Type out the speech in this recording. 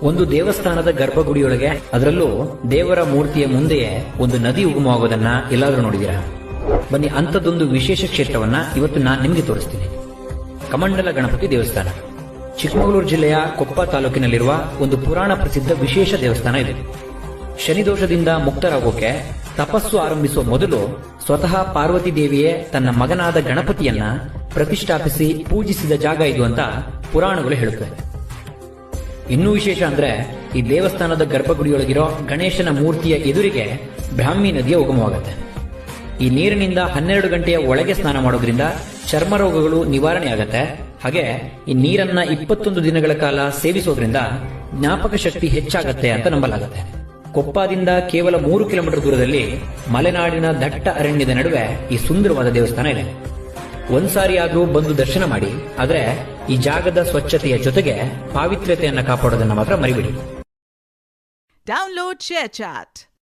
ಒಂದು ದೇವಸ್ಥಾನದ ಗರ್ಭಗುಡಿಯೊಳಗೆ, ಅದರಲ್ಲೂ ದೇವರ ಮೂರ್ತಿಯ ಮುಂದೆಯೇ ಒಂದು ನದಿ ಉಗಮವಾಗೋದನ್ನ ಎಲ್ಲಾದ್ರೂ ನೋಡಿದೀರಾ? ಬನ್ನಿ, ಅಂಥದ್ದೊಂದು ವಿಶೇಷ ಕ್ಷೇತ್ರವನ್ನ ಇವತ್ತು ನಾನು ನಿಮಗೆ ತೋರಿಸ್ತೀನಿ. ಕಮಂಡಲ ಗಣಪತಿ ದೇವಸ್ಥಾನ ಚಿಕ್ಕಮಗಳೂರು ಜಿಲ್ಲೆಯ ಕೊಪ್ಪ ತಾಲೂಕಿನಲ್ಲಿರುವ ಒಂದು ಪುರಾಣ ಪ್ರಸಿದ್ಧ ವಿಶೇಷ ದೇವಸ್ಥಾನ ಇದೆ. ಶನಿದೋಷದಿಂದ ಮುಕ್ತರಾಗೋಕೆ ತಪಸ್ಸು ಆರಂಭಿಸುವ ಮೊದಲು ಸ್ವತಃ ಪಾರ್ವತಿ ದೇವಿಯೇ ತನ್ನ ಮಗನಾದ ಗಣಪತಿಯನ್ನ ಪ್ರತಿಷ್ಠಾಪಿಸಿ ಪೂಜಿಸಿದ ಜಾಗ ಇದು ಅಂತ ಪುರಾಣಗಳು ಹೇಳುತ್ತವೆ. ಇನ್ನೂ ವಿಶೇಷ ಅಂದ್ರೆ, ಈ ದೇವಸ್ಥಾನದ ಗರ್ಭಗುಡಿಯೊಳಗಿರೋ ಗಣೇಶನ ಮೂರ್ತಿಯ ಎದುರಿಗೆ ಬ್ರಾಹ್ಮಿ ನದಿಯ ಉಗಮವಾಗುತ್ತೆ. ಈ ನೀರಿನಿಂದ 12 ಗಂಟೆಯ ಒಳಗೆ ಸ್ನಾನ ಮಾಡೋದ್ರಿಂದ ಚರ್ಮ ರೋಗಗಳು ನಿವಾರಣೆ ಆಗತ್ತೆ. ಹಾಗೆ ಈ ನೀರನ್ನ 21 ದಿನಗಳ ಕಾಲ ಸೇವಿಸೋದ್ರಿಂದ ಜ್ಞಾಪಕ ಶಕ್ತಿ ಹೆಚ್ಚಾಗತ್ತೆ ಅಂತ ನಂಬಲಾಗುತ್ತೆ. ಕೊಪ್ಪದಿಂದ ಕೇವಲ 3 ಕಿಲೋಮೀಟರ್ ದೂರದಲ್ಲಿ ಮಲೆನಾಡಿನ ದಟ್ಟ ಅರಣ್ಯದ ನಡುವೆ ಈ ಸುಂದರವಾದ ದೇವಸ್ಥಾನ ಇದೆ. ಒಂದ್ಸಾರಿ ಆದ್ರೂ ಬಂದು ದರ್ಶನ ಮಾಡಿ. ಆದ್ರೆ ಈ ಜಾಗದ ಸ್ವಚ್ಛತೆಯ ಜೊತೆಗೆ ಪಾವಿತ್ರ್ಯತೆಯನ್ನ ಕಾಪಾಡೋದನ್ನ ಮಾತ್ರ ಮರಿಬೇಡಿ. Download ShareChat.